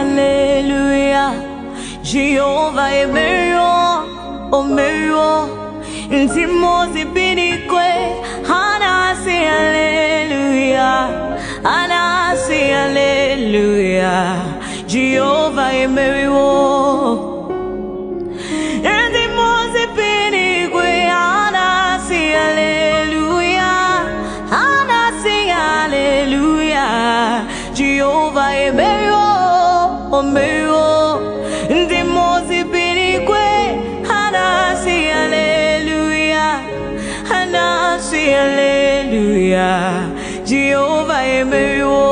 Hallelujah. Jehovah Emeyo, Omeyo, Intimosi Binikwe, Hana say Hallelujah, Hana say Hallelujah. Jehovah Emeyo, Intimosi Binikwe, Hana say Hallelujah, Hana say Hallelujah. Jehovah Emeyo, Omeyo, Intimosi Binikwe, Hana say Hallelujah, Hana say Hallelujah. Jehovah Emeyo.